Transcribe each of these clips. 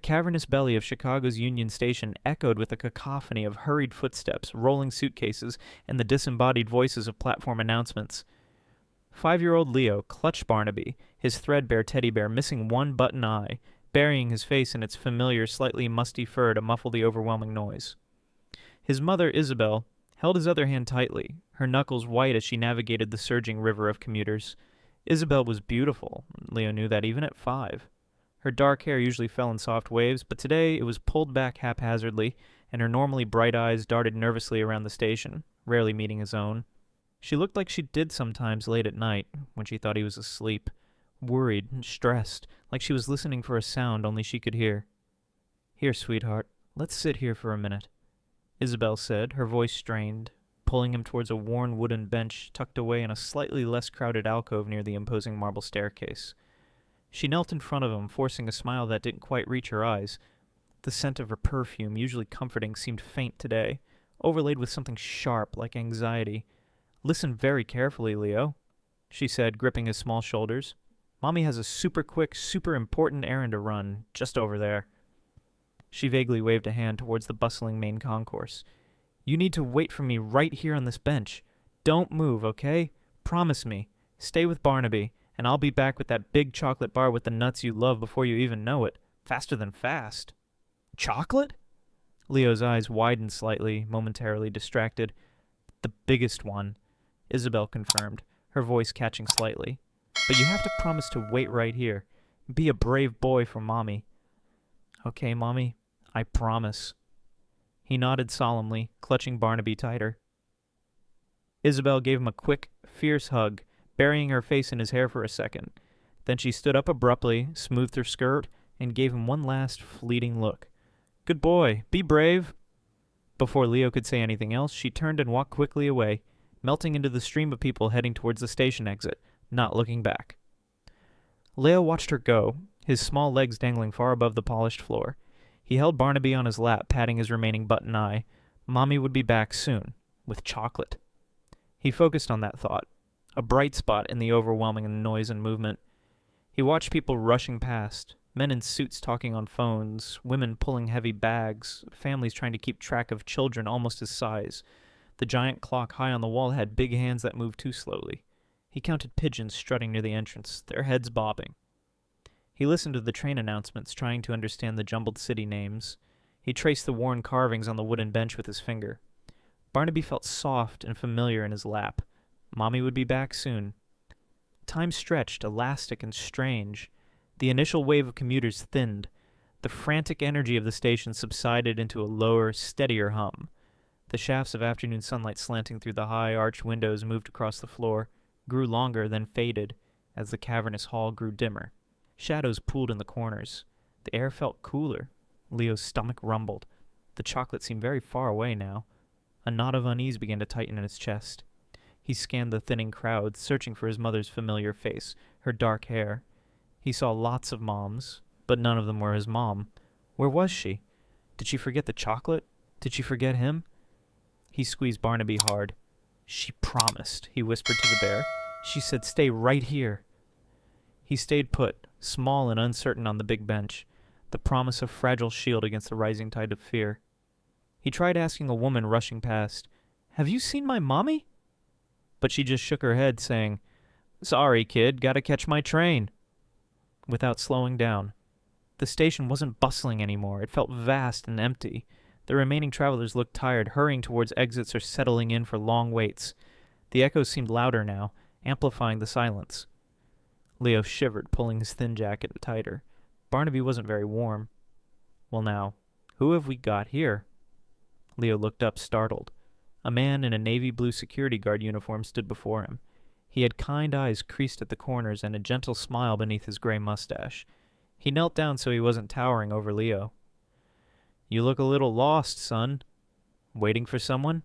cavernous belly of Chicago's Union Station echoed with a cacophony of hurried footsteps, rolling suitcases, and the disembodied voices of platform announcements. 5-year-old Leo clutched Barnaby, his threadbare teddy bear missing one button eye, burying his face in its familiar, slightly musty fur to muffle the overwhelming noise. His mother, Isabelle, held his other hand tightly, her knuckles white as she navigated the surging river of commuters. Isabelle was beautiful. Leo knew that even at 5. Her dark hair usually fell in soft waves, but today it was pulled back haphazardly, and her normally bright eyes darted nervously around the station, rarely meeting his own. She looked like she did sometimes late at night, when she thought he was asleep, worried and stressed, like she was listening for a sound only she could hear. "Here, sweetheart, let's sit here for a minute," Isabelle said, her voice strained, pulling him towards a worn wooden bench tucked away in a slightly less crowded alcove near the imposing marble staircase. She knelt in front of him, forcing a smile that didn't quite reach her eyes. The scent of her perfume, usually comforting, seemed faint today, overlaid with something sharp like anxiety. "Listen very carefully, Leo," she said, gripping his small shoulders. "Mommy has a super quick, super important errand to run, just over there." She vaguely waved a hand towards the bustling main concourse. "You need to wait for me right here on this bench. Don't move, okay? Promise me. Stay with Barnaby, and I'll be back with that big chocolate bar with the nuts you love before you even know it. Faster than fast." "Chocolate?" Leo's eyes widened slightly, momentarily distracted. "The biggest one," Isabelle confirmed, her voice catching slightly. "But you have to promise to wait right here. Be a brave boy for Mommy." "Okay, Mommy, I promise." He nodded solemnly, clutching Barnaby tighter. Isabelle gave him a quick, fierce hug, burying her face in his hair for a second. Then she stood up abruptly, smoothed her skirt, and gave him one last fleeting look. "Good boy, be brave." Before Leo could say anything else, she turned and walked quickly away, melting into the stream of people heading towards the station exit, not looking back. Leo watched her go, his small legs dangling far above the polished floor. He held Barnaby on his lap, patting his remaining button eye. Mommy would be back soon, with chocolate. He focused on that thought, a bright spot in the overwhelming noise and movement. He watched people rushing past, men in suits talking on phones, women pulling heavy bags, families trying to keep track of children almost his size. The giant clock high on the wall had big hands that moved too slowly. He counted pigeons strutting near the entrance, their heads bobbing. He listened to the train announcements, trying to understand the jumbled city names. He traced the worn carvings on the wooden bench with his finger. Barnaby felt soft and familiar in his lap. Mommy would be back soon. Time stretched, elastic and strange. The initial wave of commuters thinned. The frantic energy of the station subsided into a lower, steadier hum. The shafts of afternoon sunlight slanting through the high, arched windows moved across the floor, grew longer, then faded, as the cavernous hall grew dimmer. Shadows pooled in the corners. The air felt cooler. Leo's stomach rumbled. The chocolate seemed very far away now. A knot of unease began to tighten in his chest. He scanned the thinning crowd, searching for his mother's familiar face, her dark hair. He saw lots of moms, but none of them were his mom. Where was she? Did she forget the chocolate? Did she forget him? He squeezed Barnaby hard. "She promised," he whispered to the bear. "She said stay right here." He stayed put, small and uncertain on the big bench, the promise of fragile shield against the rising tide of fear. He tried asking a woman rushing past, "Have you seen my mommy?" But she just shook her head, saying, "Sorry, kid, gotta catch my train," without slowing down. The station wasn't bustling anymore. It felt vast and empty. The remaining travelers looked tired, hurrying towards exits or settling in for long waits. The echoes seemed louder now, amplifying the silence. Leo shivered, pulling his thin jacket tighter. Barnaby wasn't very warm. "Well now, who have we got here?" Leo looked up, startled. A man in a navy blue security guard uniform stood before him. He had kind eyes creased at the corners and a gentle smile beneath his gray mustache. He knelt down so he wasn't towering over Leo. "You look a little lost, son. Waiting for someone?"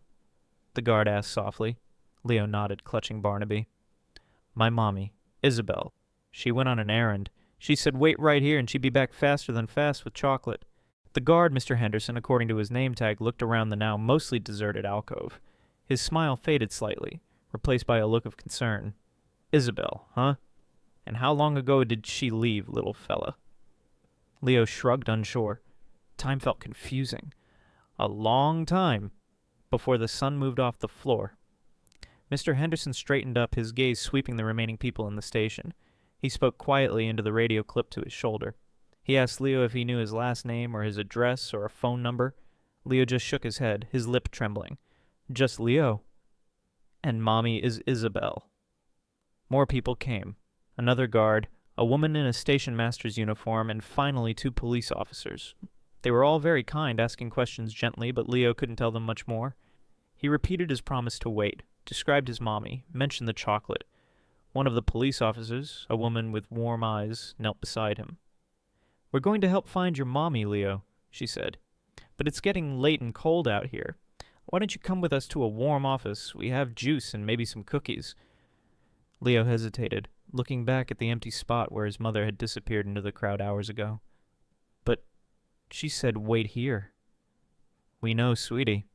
the guard asked softly. Leo nodded, clutching Barnaby. "My mommy, Isabelle. She went on an errand. She said wait right here and she'd be back faster than fast with chocolate." The guard, Mr. Henderson, according to his name tag, looked around the now mostly deserted alcove. His smile faded slightly, replaced by a look of concern. "Isabelle, huh? And how long ago did she leave, little fella?" Leo shrugged, unsure. Time felt confusing. A long time before the sun moved off the floor. Mr. Henderson straightened up, his gaze sweeping the remaining people in the station. He spoke quietly into the radio clipped to his shoulder. He asked Leo if he knew his last name or his address or a phone number. Leo just shook his head, his lip trembling. Just Leo. And Mommy is Isabelle. More people came. Another guard, a woman in a station master's uniform, and finally 2 police officers. They were all very kind, asking questions gently, but Leo couldn't tell them much more. He repeated his promise to wait, described his mommy, mentioned the chocolate. One of the police officers, a woman with warm eyes, knelt beside him. "We're going to help find your mommy, Leo," she said. "But it's getting late and cold out here. Why don't you come with us to a warm office? We have juice and maybe some cookies." Leo hesitated, looking back at the empty spot where his mother had disappeared into the crowd hours ago. "But she said wait here." "We know, sweetie,"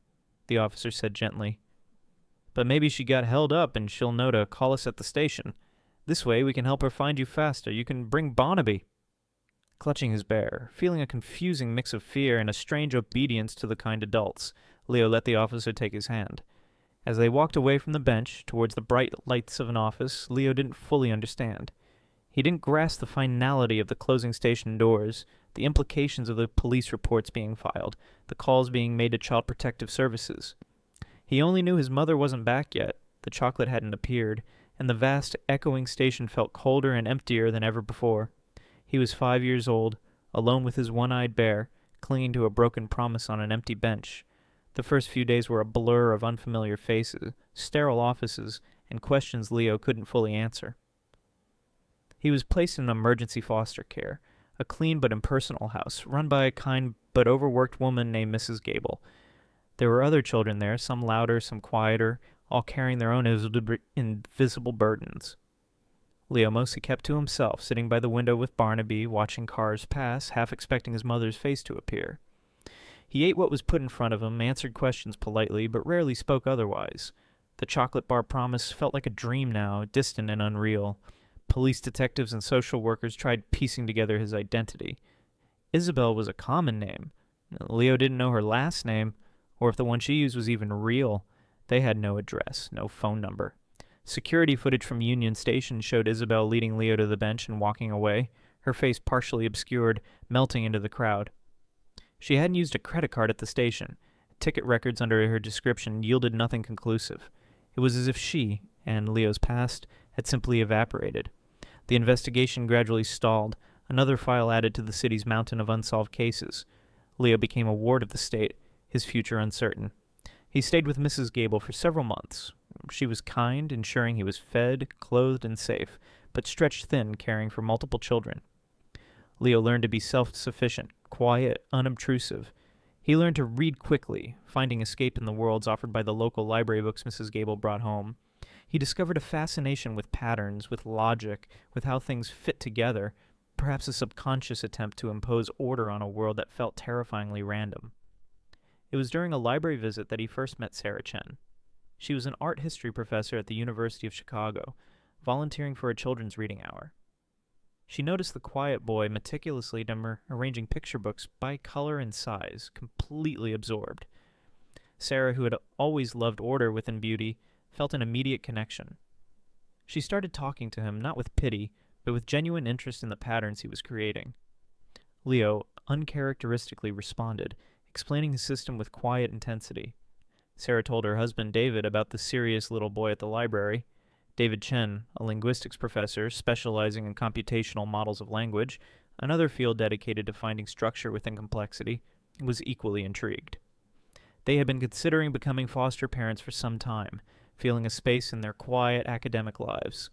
the officer said gently. "But maybe she got held up and she'll know to call us at the station. This way we can help her find you faster. You can bring Barnaby." Clutching his bear, feeling a confusing mix of fear and a strange obedience to the kind adults, Leo let the officer take his hand. As they walked away from the bench, towards the bright lights of an office, Leo didn't fully understand. He didn't grasp the finality of the closing station doors, the implications of the police reports being filed, the calls being made to Child Protective Services. He only knew his mother wasn't back yet, the chocolate hadn't appeared, and the vast, echoing station felt colder and emptier than ever before. He was 5 years old, alone with his one-eyed bear, clinging to a broken promise on an empty bench. The first few days were a blur of unfamiliar faces, sterile offices, and questions Leo couldn't fully answer. He was placed in emergency foster care, a clean but impersonal house, run by a kind but overworked woman named Mrs. Gable. There were other children there, some louder, some quieter, all carrying their own invisible burdens. Leo mostly kept to himself, sitting by the window with Barnaby, watching cars pass, half expecting his mother's face to appear. He ate what was put in front of him, answered questions politely, but rarely spoke otherwise. The chocolate bar promise felt like a dream now, distant and unreal. Police detectives and social workers tried piecing together his identity. Isabelle was a common name. Leo didn't know her last name, or if the one she used was even real. They had no address, no phone number. Security footage from Union Station showed Isabelle leading Leo to the bench and walking away, her face partially obscured, melting into the crowd. She hadn't used a credit card at the station. Ticket records under her description yielded nothing conclusive. It was as if she, and Leo's past, had simply evaporated. The investigation gradually stalled, another file added to the city's mountain of unsolved cases. Leo became a ward of the state, his future uncertain. He stayed with Mrs. Gable for several months. She was kind, ensuring he was fed, clothed, and safe, but stretched thin, caring for multiple children. Leo learned to be self-sufficient, quiet, unobtrusive. He learned to read quickly, finding escape in the worlds offered by the local library books Mrs. Gable brought home. He discovered a fascination with patterns, with logic, with how things fit together, perhaps a subconscious attempt to impose order on a world that felt terrifyingly random. It was during a library visit that he first met Sarah Chen. She was an art history professor at the University of Chicago, volunteering for a children's reading hour. She noticed the quiet boy meticulously arranging picture books by color and size, completely absorbed. Sarah, who had always loved order within beauty, felt an immediate connection. She started talking to him, not with pity, but with genuine interest in the patterns he was creating. Leo uncharacteristically responded, explaining his system with quiet intensity. Sarah told her husband David about the serious little boy at the library. David Chen, a linguistics professor specializing in computational models of language, another field dedicated to finding structure within complexity, was equally intrigued. They had been considering becoming foster parents for some time, feeling a space in their quiet academic lives.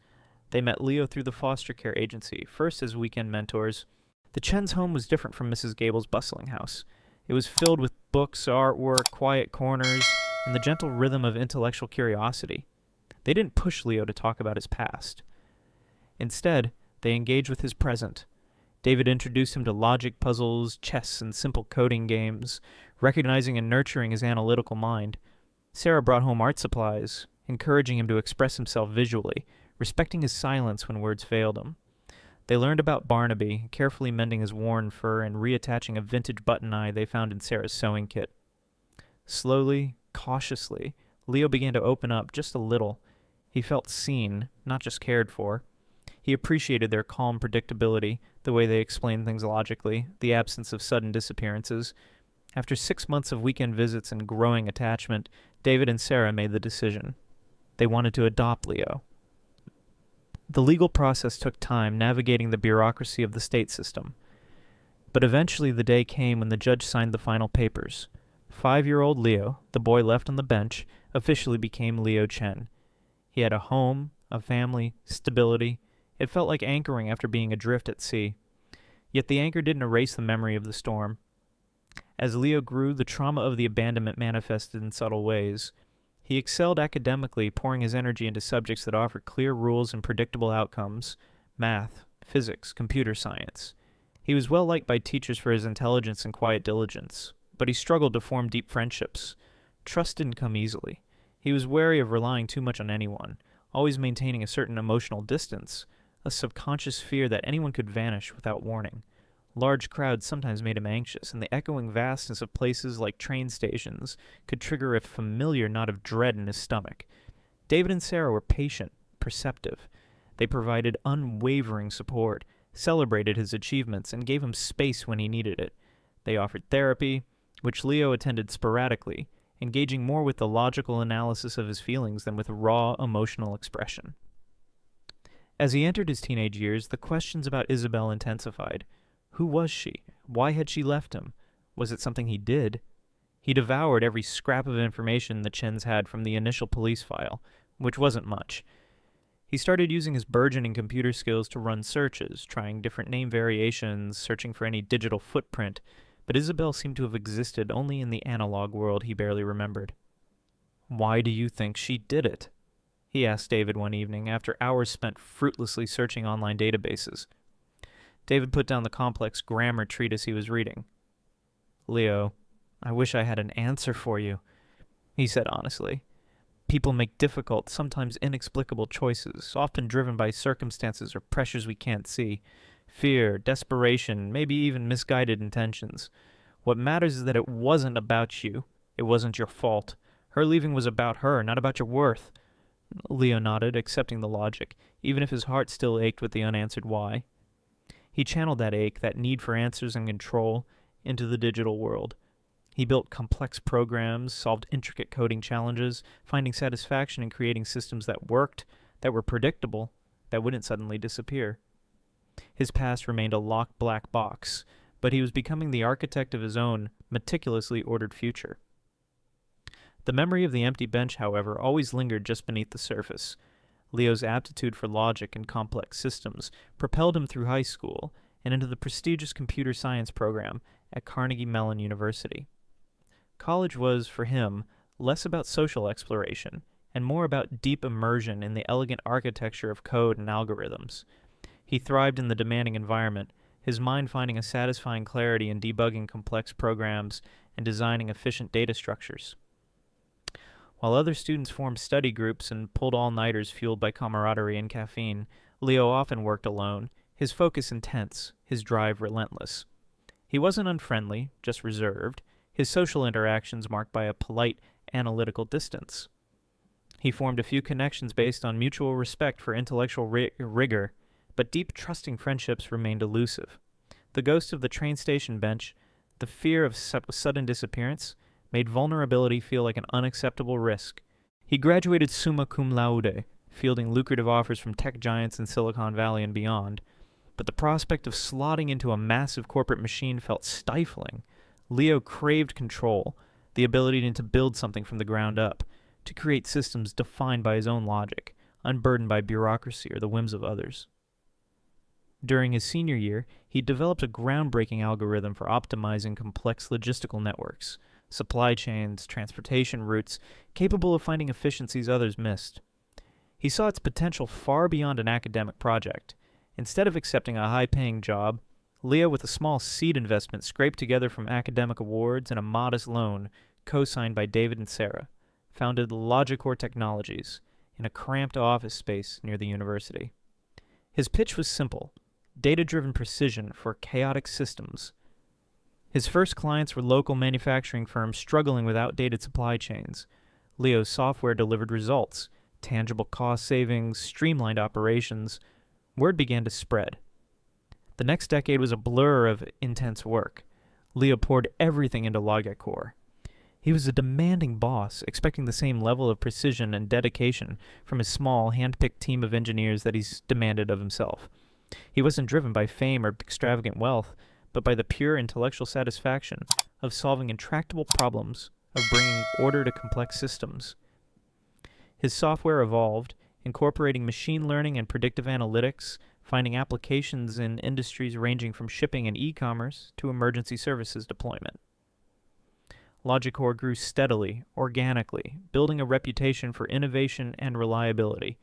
They met Leo through the foster care agency, first as weekend mentors. The Chen's home was different from Mrs. Gable's bustling house. It was filled with books, artwork, quiet corners, and the gentle rhythm of intellectual curiosity. They didn't push Leo to talk about his past. Instead, they engaged with his present. David introduced him to logic puzzles, chess, and simple coding games, recognizing and nurturing his analytical mind. Sarah brought home art supplies, encouraging him to express himself visually, respecting his silence when words failed him. They learned about Barnaby, carefully mending his worn fur and reattaching a vintage button eye they found in Sarah's sewing kit. Slowly, cautiously, Leo began to open up just a little. He felt seen, not just cared for. He appreciated their calm predictability, the way they explained things logically, the absence of sudden disappearances. After 6 months of weekend visits and growing attachment, David and Sarah made the decision. They wanted to adopt Leo. The legal process took time, navigating the bureaucracy of the state system. But eventually the day came when the judge signed the final papers. 5-year-old Leo, the boy left on the bench, officially became Leo Chen. He had a home, a family, stability. It felt like anchoring after being adrift at sea. Yet the anchor didn't erase the memory of the storm. As Leo grew, the trauma of the abandonment manifested in subtle ways. He excelled academically, pouring his energy into subjects that offered clear rules and predictable outcomes: math, physics, computer science. He was well liked by teachers for his intelligence and quiet diligence, but he struggled to form deep friendships. Trust didn't come easily. He was wary of relying too much on anyone, always maintaining a certain emotional distance, a subconscious fear that anyone could vanish without warning. Large crowds sometimes made him anxious, and the echoing vastness of places like train stations could trigger a familiar knot of dread in his stomach. David and Sarah were patient, perceptive. They provided unwavering support, celebrated his achievements, and gave him space when he needed it. They offered therapy, which Leo attended sporadically, engaging more with the logical analysis of his feelings than with raw emotional expression. As he entered his teenage years, the questions about Isabelle intensified. Who was she? Why had she left him? Was it something he did? He devoured every scrap of information the Chens had from the initial police file, which wasn't much. He started using his burgeoning computer skills to run searches, trying different name variations, searching for any digital footprint, but Isabelle seemed to have existed only in the analog world he barely remembered. "Why do you think she did it?" he asked David one evening, after hours spent fruitlessly searching online databases. David put down the complex grammar treatise he was reading. "Leo, I wish I had an answer for you," he said honestly. "People make difficult, sometimes inexplicable choices, often driven by circumstances or pressures we can't see. Fear, desperation, maybe even misguided intentions. What matters is that it wasn't about you. It wasn't your fault. Her leaving was about her, not about your worth." Leo nodded, accepting the logic, even if his heart still ached with the unanswered why. He channeled that ache, that need for answers and control, into the digital world. He built complex programs, solved intricate coding challenges, finding satisfaction in creating systems that worked, that were predictable, that wouldn't suddenly disappear. His past remained a locked black box, but he was becoming the architect of his own meticulously ordered future. The memory of the empty bench, however, always lingered just beneath the surface. Leo's aptitude for logic and complex systems propelled him through high school and into the prestigious computer science program at Carnegie Mellon University. College was, for him, less about social exploration and more about deep immersion in the elegant architecture of code and algorithms. He thrived in the demanding environment, his mind finding a satisfying clarity in debugging complex programs and designing efficient data structures. While other students formed study groups and pulled all-nighters fueled by camaraderie and caffeine, Leo often worked alone, his focus intense, his drive relentless. He wasn't unfriendly, just reserved, his social interactions marked by a polite, analytical distance. He formed a few connections based on mutual respect for intellectual rigor, but deep, trusting friendships remained elusive. The ghost of the train station bench, the fear of sudden disappearance, made vulnerability feel like an unacceptable risk. He graduated summa cum laude, fielding lucrative offers from tech giants in Silicon Valley and beyond, but the prospect of slotting into a massive corporate machine felt stifling. Leo craved control, the ability to build something from the ground up, to create systems defined by his own logic, unburdened by bureaucracy or the whims of others. During his senior year, he developed a groundbreaking algorithm for optimizing complex logistical networks, supply chains, transportation routes, capable of finding efficiencies others missed. He saw its potential far beyond an academic project. Instead of accepting a high-paying job, Leo, with a small seed investment scraped together from academic awards and a modest loan, co-signed by David and Sarah, founded Logicor Technologies in a cramped office space near the university. His pitch was simple: data-driven precision for chaotic systems. His first clients were local manufacturing firms struggling with outdated supply chains. Leo's software delivered results, tangible cost savings, streamlined operations. Word began to spread. The next decade was a blur of intense work. Leo poured everything into Logicor. He was a demanding boss, expecting the same level of precision and dedication from his small, hand-picked team of engineers that he's demanded of himself. He wasn't driven by fame or extravagant wealth, but by the pure intellectual satisfaction of solving intractable problems, of bringing order to complex systems. His software evolved, incorporating machine learning and predictive analytics, finding applications in industries ranging from shipping and e-commerce to emergency services deployment. Logicor grew steadily, organically, building a reputation for innovation and reliability.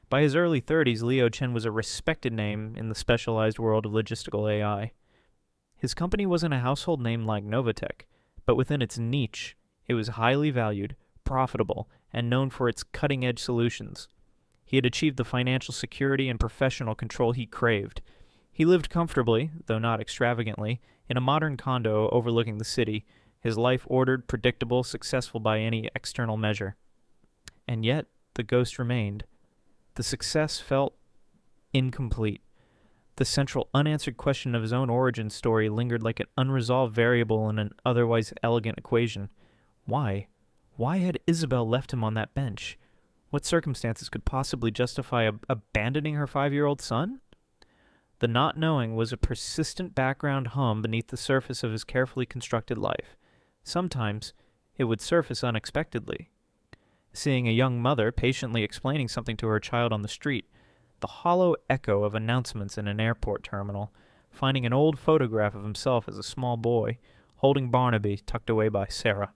By his early 30s, Leo Chen was a respected name in the specialized world of logistical AI. His company wasn't a household name like Novatech, but within its niche, it was highly valued, profitable, and known for its cutting-edge solutions. He had achieved the financial security and professional control he craved. He lived comfortably, though not extravagantly, in a modern condo overlooking the city, his life ordered, predictable, successful by any external measure. And yet, the ghost remained. The success felt incomplete. The central unanswered question of his own origin story lingered like an unresolved variable in an otherwise elegant equation. Why? Why had Isabelle left him on that bench? What circumstances could possibly justify abandoning her 5-year-old son? The not knowing was a persistent background hum beneath the surface of his carefully constructed life. Sometimes it would surface unexpectedly. Seeing a young mother patiently explaining something to her child on the street, the hollow echo of announcements in an airport terminal, finding an old photograph of himself as a small boy, holding Barnaby tucked away by Sarah.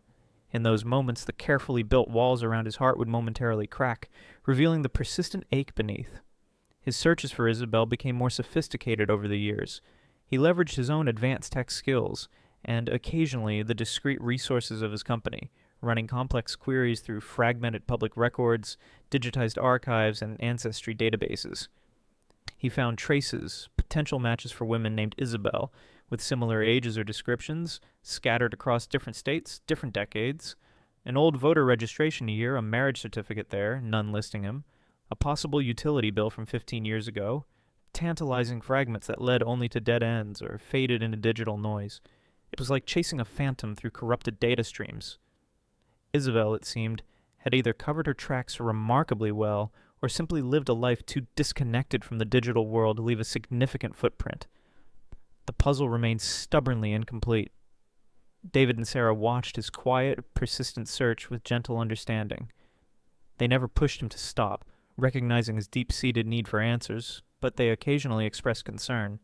In those moments, the carefully built walls around his heart would momentarily crack, revealing the persistent ache beneath. His searches for Isabelle became more sophisticated over the years. He leveraged his own advanced tech skills, and occasionally the discrete resources of his company, running complex queries through fragmented public records, digitized archives, and ancestry databases. He found traces, potential matches for women named Isabelle, with similar ages or descriptions, scattered across different states, different decades, an old voter registration year, a marriage certificate there, none listing him, a possible utility bill from 15 years ago, tantalizing fragments that led only to dead ends or faded into digital noise. It was like chasing a phantom through corrupted data streams. Isabelle, it seemed, had either covered her tracks remarkably well or simply lived a life too disconnected from the digital world to leave a significant footprint. The puzzle remained stubbornly incomplete. David and Sarah watched his quiet, persistent search with gentle understanding. They never pushed him to stop, recognizing his deep-seated need for answers, but they occasionally expressed concern.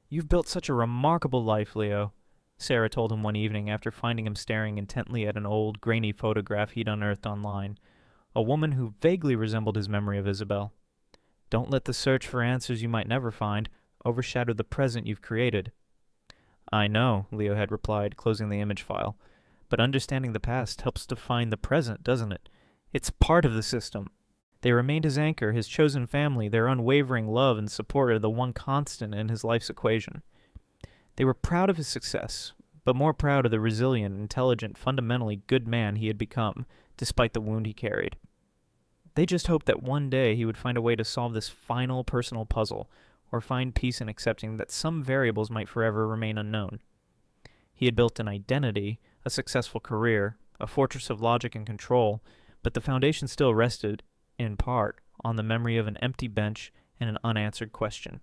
"You've built such a remarkable life, Leo," Sarah told him one evening after finding him staring intently at an old, grainy photograph he'd unearthed online. A woman who vaguely resembled his memory of Isabelle. "Don't let the search for answers you might never find overshadow the present you've created." "I know," Leo had replied, closing the image file. "But understanding the past helps define the present, doesn't it? It's part of the system." They remained his anchor, his chosen family, their unwavering love and support are the one constant in his life's equation. They were proud of his success, but more proud of the resilient, intelligent, fundamentally good man he had become, despite the wound he carried. They just hoped that one day he would find a way to solve this final personal puzzle, or find peace in accepting that some variables might forever remain unknown. He had built an identity, a successful career, a fortress of logic and control, but the foundation still rested, in part, on the memory of an empty bench and an unanswered question.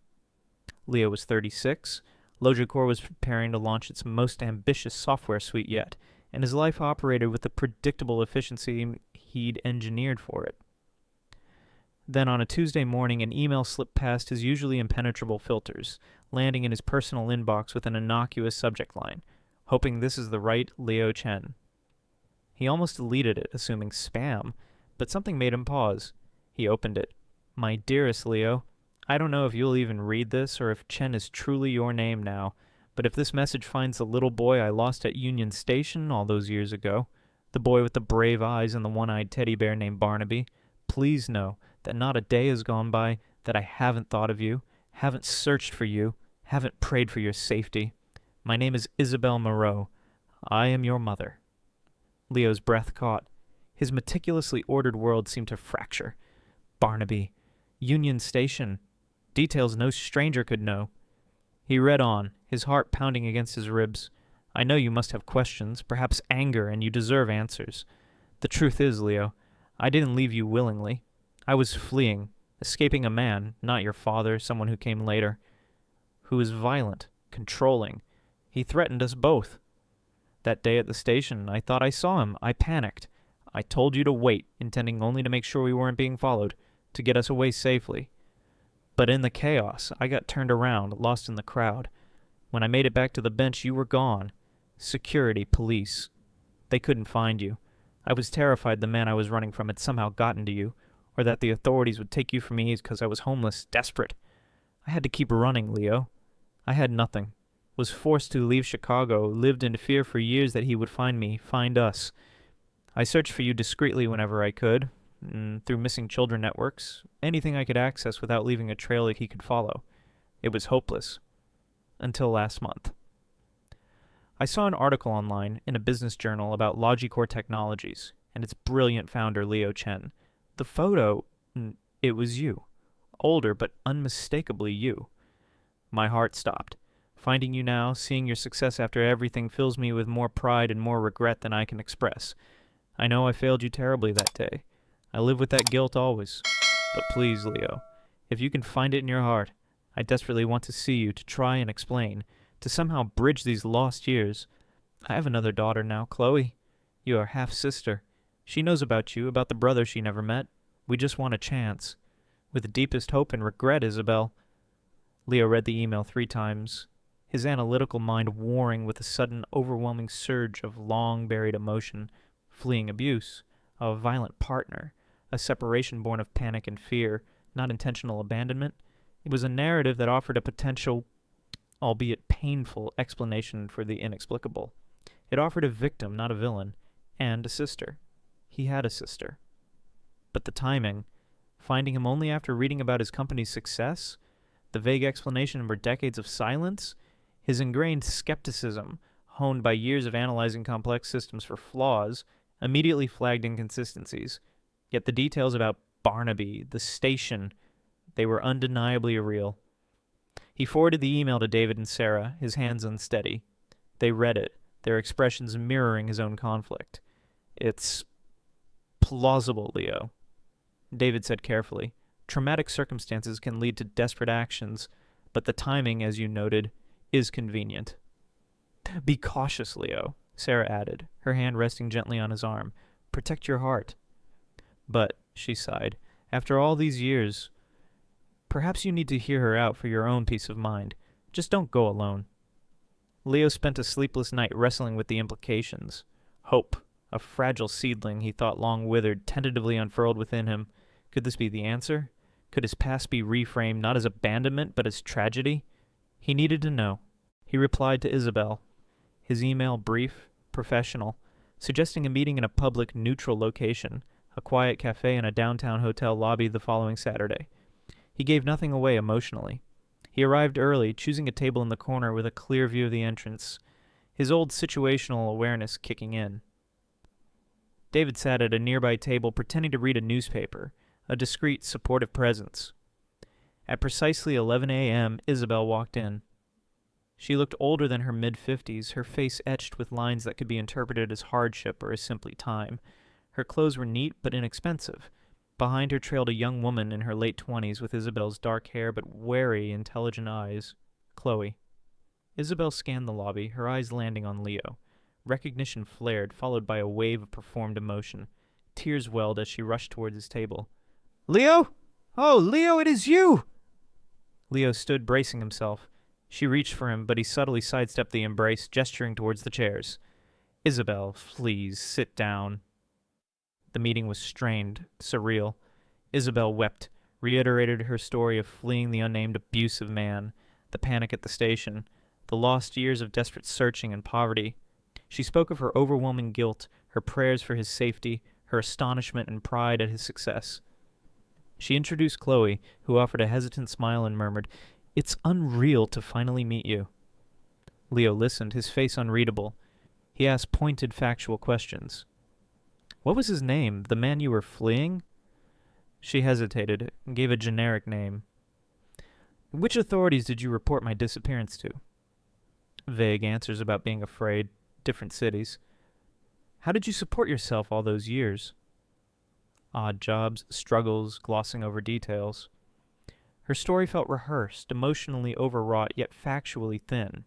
Leo was 36, Logicor was preparing to launch its most ambitious software suite yet, and his life operated with the predictable efficiency he'd engineered for it. Then on a Tuesday morning, an email slipped past his usually impenetrable filters, landing in his personal inbox with an innocuous subject line, "Hoping this is the right Leo Chen." He almost deleted it, assuming spam, but something made him pause. He opened it. "My dearest Leo, I don't know if you'll even read this or if Chen is truly your name now, but if this message finds the little boy I lost at Union Station all those years ago, the boy with the brave eyes and the one-eyed teddy bear named Barnaby, please know that not a day has gone by that I haven't thought of you, haven't searched for you, Haven't prayed for your safety. My name is Isabelle Moreau. I am your mother." Leo's breath caught. His meticulously ordered world seemed to fracture. Barnaby. Union Station. Details no stranger could know. He read on, his heart pounding against his ribs. "I know you must have questions, perhaps anger, and you deserve answers. The truth is, Leo, I didn't leave you willingly. I was fleeing, escaping a man, not your father, someone who came later, who was violent, controlling. He threatened us both. That day at the station, I thought I saw him. I panicked. I told you to wait, intending only to make sure we weren't being followed, to get us away safely. But in the chaos, I got turned around, lost in the crowd. When I made it back to the bench, you were gone. Security, police. They couldn't find you. I was terrified the man I was running from had somehow gotten to you, or that the authorities would take you from me because I was homeless, desperate. I had to keep running, Leo. I had nothing. Was forced to leave Chicago, lived in fear for years that he would find me, find us. I searched for you discreetly whenever I could, through missing children networks, anything I could access without leaving a trail that he could follow. It was hopeless. Until last month. I saw an article online in a business journal about Logicore Technologies and its brilliant founder, Leo Chen. The photo, it was you. Older, but unmistakably you. My heart stopped. Finding you now, seeing your success after everything fills me with more pride and more regret than I can express. I know I failed you terribly that day. I live with that guilt always. But please, Leo, if you can find it in your heart, I desperately want to see you, to try and explain, to somehow bridge these lost years. I have another daughter now, Chloe. You are half-sister. She knows about you, about the brother she never met. We just want a chance. With the deepest hope and regret, Isabelle." Leo read the email 3 times, his analytical mind warring with a sudden, overwhelming surge of long-buried emotion, fleeing abuse, a violent partner, a separation born of panic and fear, not intentional abandonment. It was a narrative that offered a potential, albeit painful, explanation for the inexplicable. It offered a victim, not a villain, and a sister. He had a sister. But the timing, finding him only after reading about his company's success, the vague explanation for decades of silence, his ingrained skepticism, honed by years of analyzing complex systems for flaws, immediately flagged inconsistencies. Yet the details about Barnaby, the station, they were undeniably real. He forwarded the email to David and Sarah, his hands unsteady. They read it, their expressions mirroring his own conflict. "It's plausible, Leo," David said carefully. "Traumatic circumstances can lead to desperate actions, but the timing, as you noted, is convenient." "Be cautious, Leo," Sarah added, her hand resting gently on his arm. "Protect your heart." "But," she sighed, "after all these years, perhaps you need to hear her out for your own peace of mind. Just don't go alone." Leo spent a sleepless night wrestling with the implications. Hope, a fragile seedling he thought long withered, tentatively unfurled within him. Could this be the answer? Could his past be reframed not as abandonment, but as tragedy? He needed to know. He replied to Isabelle. His email brief, professional, suggesting a meeting in a public, neutral location, a quiet cafe in a downtown hotel lobby the following Saturday. He gave nothing away emotionally. He arrived early, choosing a table in the corner with a clear view of the entrance, his old situational awareness kicking in. David sat at a nearby table pretending to read a newspaper, a discreet, supportive presence. At precisely 11 a.m., Isabelle walked in. She looked older than her mid-50s, her face etched with lines that could be interpreted as hardship or as simply time. Her clothes were neat but inexpensive. Behind her trailed a young woman in her late 20s with Isabelle's dark hair but wary, intelligent eyes. Chloe. Isabelle scanned the lobby, her eyes landing on Leo. Recognition flared, followed by a wave of performed emotion. Tears welled as she rushed towards his table. "Leo? Oh, Leo, it is you!" Leo stood, bracing himself. She reached for him, but he subtly sidestepped the embrace, gesturing towards the chairs. "Isabelle, please, sit down." The meeting was strained, surreal. Isabelle wept, reiterated her story of fleeing the unnamed abusive man, the panic at the station, the lost years of desperate searching and poverty. She spoke of her overwhelming guilt, her prayers for his safety, her astonishment and pride at his success. She introduced Chloe, who offered a hesitant smile and murmured, It's unreal to finally meet you. Leo listened, his face unreadable. He asked pointed, factual questions. What was his name, the man you were fleeing? She hesitated, and gave a generic name. Which authorities did you report my disappearance to? Vague answers about being afraid, different cities. How did you support yourself all those years? Odd jobs, struggles, glossing over details. Her story felt rehearsed, emotionally overwrought, yet factually thin.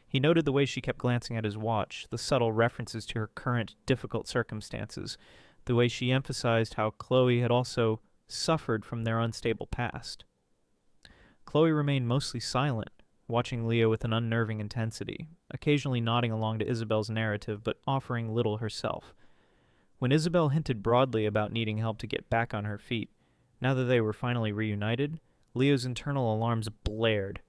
He noted the way she kept glancing at his watch, the subtle references to her current difficult circumstances, the way she emphasized how Chloe had also suffered from their unstable past. Chloe remained mostly silent, watching Leo with an unnerving intensity, occasionally nodding along to Isabelle's narrative but offering little herself. When Isabelle hinted broadly about needing help to get back on her feet, now that they were finally reunited, Leo's internal alarms blared.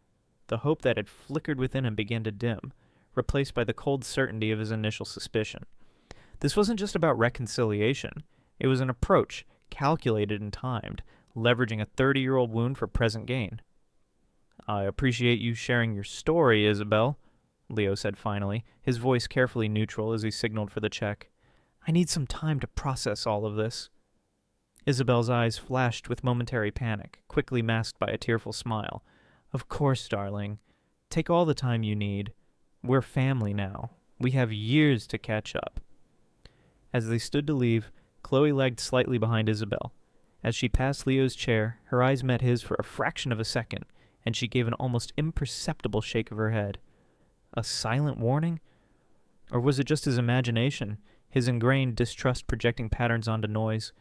The hope that had flickered within him began to dim, replaced by the cold certainty of his initial suspicion. This wasn't just about reconciliation. It was an approach, calculated and timed, leveraging a 30-year-old wound for present gain. I appreciate you sharing your story, Isabelle, Leo said finally, his voice carefully neutral as he signaled for the check. I need some time to process all of this. Isabelle's eyes flashed with momentary panic, quickly masked by a tearful smile. Of course, darling. Take all the time you need. We're family now. We have years to catch up. As they stood to leave, Chloe lagged slightly behind Isabelle. As she passed Leo's chair, her eyes met his for a fraction of a second, and she gave an almost imperceptible shake of her head. A silent warning? Or was it just his imagination, his ingrained distrust projecting patterns onto noise?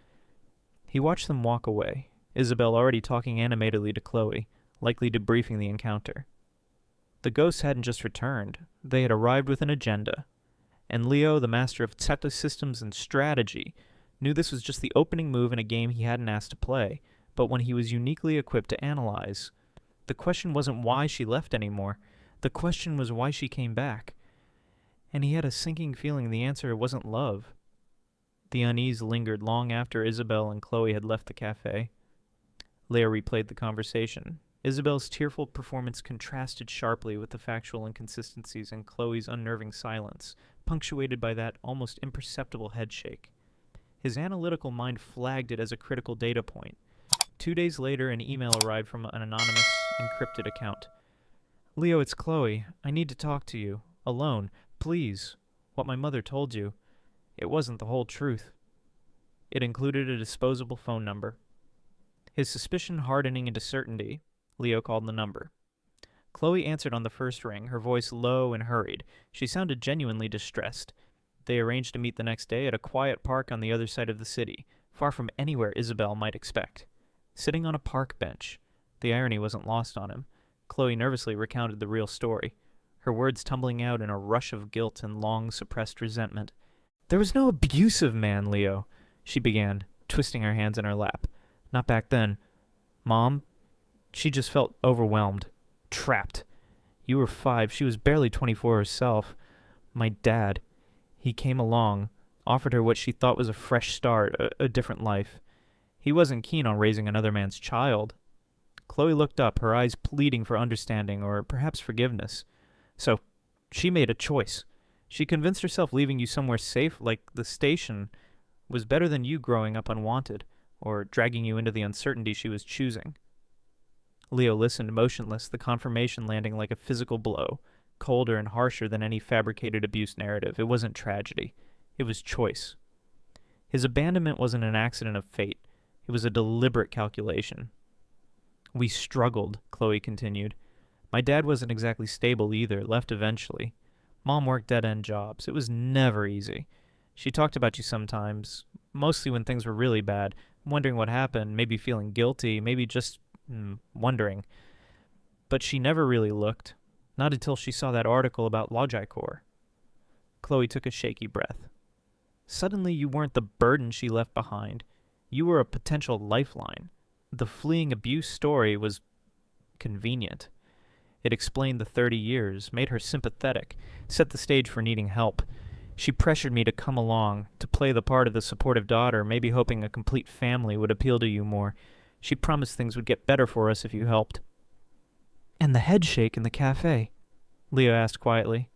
He watched them walk away, Isabelle already talking animatedly to Chloe, likely debriefing the encounter. The ghosts hadn't just returned, they had arrived with an agenda. And Leo, the master of Zeta systems and strategy, knew this was just the opening move in a game he hadn't asked to play, but one he was uniquely equipped to analyze. The question wasn't why she left anymore. The question was why she came back. And he had a sinking feeling the answer wasn't love. The unease lingered long after Isabelle and Chloe had left the cafe. Leo replayed the conversation. Isabelle's tearful performance contrasted sharply with the factual inconsistencies in Chloe's unnerving silence, punctuated by that almost imperceptible headshake. His analytical mind flagged it as a critical data point. 2 days later, an email arrived from an anonymous, encrypted account. Leo, it's Chloe. I need to talk to you. Alone. Please. What my mother told you. It wasn't the whole truth. It included a disposable phone number. His suspicion hardening into certainty, Leo called the number. Chloe answered on the first ring, her voice low and hurried. She sounded genuinely distressed. They arranged to meet the next day at a quiet park on the other side of the city, far from anywhere Isabelle might expect. Sitting on a park bench. The irony wasn't lost on him. Chloe nervously recounted the real story, her words tumbling out in a rush of guilt and long-suppressed resentment. There was no abusive man, Leo, she began, twisting her hands in her lap. Not back then. Mom? She just felt overwhelmed. Trapped. You were 5. She was barely 24 herself. My dad. He came along, offered her what she thought was a fresh start, a different life. He wasn't keen on raising another man's child. Chloe looked up, her eyes pleading for understanding or perhaps forgiveness. So, she made a choice. She convinced herself leaving you somewhere safe, like the station, was better than you growing up unwanted, or dragging you into the uncertainty she was choosing. Leo listened motionless, the confirmation landing like a physical blow, colder and harsher than any fabricated abuse narrative. It wasn't tragedy. It was choice. His abandonment wasn't an accident of fate. It was a deliberate calculation. We struggled, Chloe continued. My dad wasn't exactly stable either, left eventually. Mom worked dead-end jobs. It was never easy. She talked about you sometimes, mostly when things were really bad, wondering what happened, maybe feeling guilty, maybe just wondering. But she never really looked, not until she saw that article about Logicor. Chloe took a shaky breath. Suddenly you weren't the burden she left behind. You were a potential lifeline. The fleeing abuse story was convenient. It explained the 30 years, made her sympathetic, set the stage for needing help. She pressured me to come along, to play the part of the supportive daughter, maybe hoping a complete family would appeal to you more. She promised things would get better for us if you helped. And the headshake in the cafe, Leo asked quietly.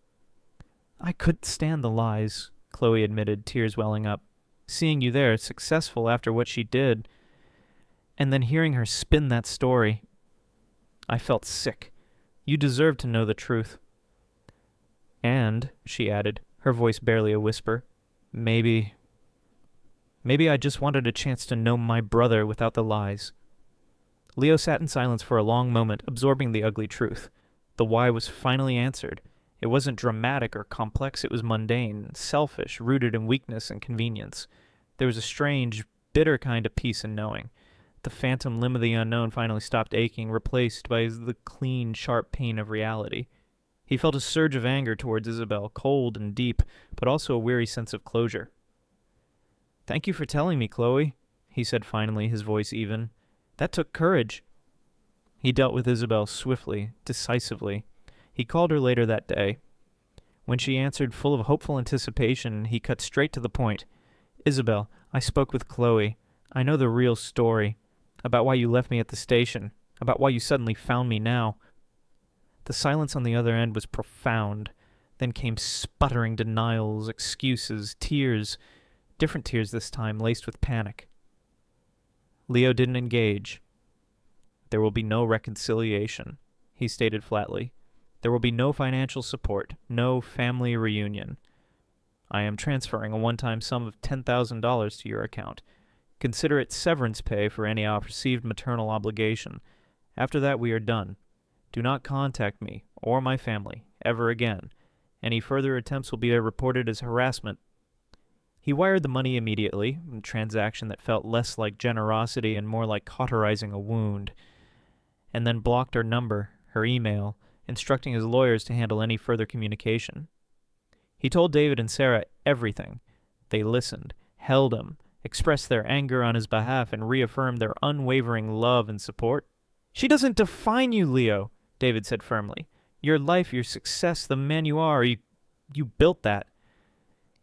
I couldn't stand the lies, Chloe admitted, tears welling up. Seeing you there, successful after what she did, and then hearing her spin that story. I felt sick. You deserve to know the truth. And, she added, her voice barely a whisper, maybe I just wanted a chance to know my brother without the lies. Leo sat in silence for a long moment, absorbing the ugly truth. The why was finally answered. It wasn't dramatic or complex, it was mundane, selfish, rooted in weakness and convenience. There was a strange, bitter kind of peace in knowing. The phantom limb of the unknown finally stopped aching, replaced by the clean, sharp pain of reality. He felt a surge of anger towards Isabelle, cold and deep, but also a weary sense of closure. Thank you for telling me, Chloe, he said finally, his voice even. That took courage. He dealt with Isabelle swiftly, decisively. He called her later that day. When she answered full of hopeful anticipation, he cut straight to the point. Isabelle, I spoke with Chloe. I know the real story. About why you left me at the station. About why you suddenly found me now. The silence on the other end was profound. Then came sputtering denials, excuses, tears. Different tears this time, laced with panic. Leo didn't engage. There will be no reconciliation, he stated flatly. There will be no financial support, no family reunion. I am transferring a one-time sum of $10,000 to your account. Consider it severance pay for any perceived maternal obligation. After that, we are done. Do not contact me or my family ever again. Any further attempts will be reported as harassment. He wired the money immediately, a transaction that felt less like generosity and more like cauterizing a wound, and then blocked her number, her email, instructing his lawyers to handle any further communication. He told David and Sarah everything. They listened, held him, expressed their anger on his behalf, and reaffirmed their unwavering love and support. She doesn't define you, Leo, David said firmly. Your life, your success, the man you are, you built that.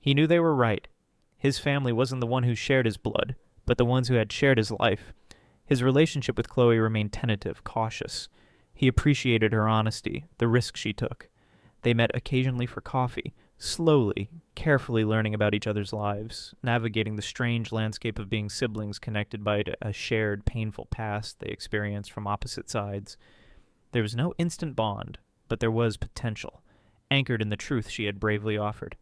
He knew they were right. His family wasn't the one who shared his blood, but the ones who had shared his life. His relationship with Chloe remained tentative, cautious. He appreciated her honesty, the risk she took. They met occasionally for coffee, slowly, carefully learning about each other's lives, navigating the strange landscape of being siblings connected by a shared, painful past they experienced from opposite sides. There was no instant bond, but there was potential, anchored in the truth she had bravely offered.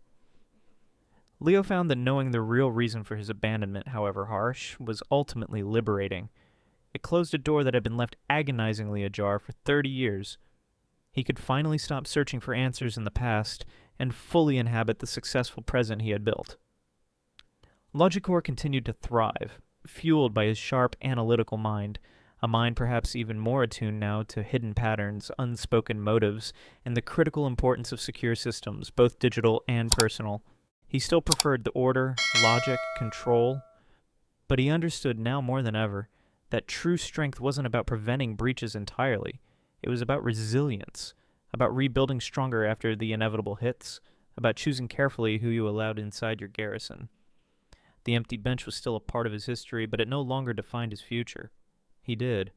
Leo found that knowing the real reason for his abandonment, however harsh, was ultimately liberating. It closed a door that had been left agonizingly ajar for 30 years. He could finally stop searching for answers in the past and fully inhabit the successful present he had built. Logicor continued to thrive, fueled by his sharp, analytical mind, a mind perhaps even more attuned now to hidden patterns, unspoken motives, and the critical importance of secure systems, both digital and personal. He still preferred the order, logic, control, but he understood now more than ever that true strength wasn't about preventing breaches entirely. It was about resilience, about rebuilding stronger after the inevitable hits, about choosing carefully who you allowed inside your garrison. The empty bench was still a part of his history, but it no longer defined his future. He did.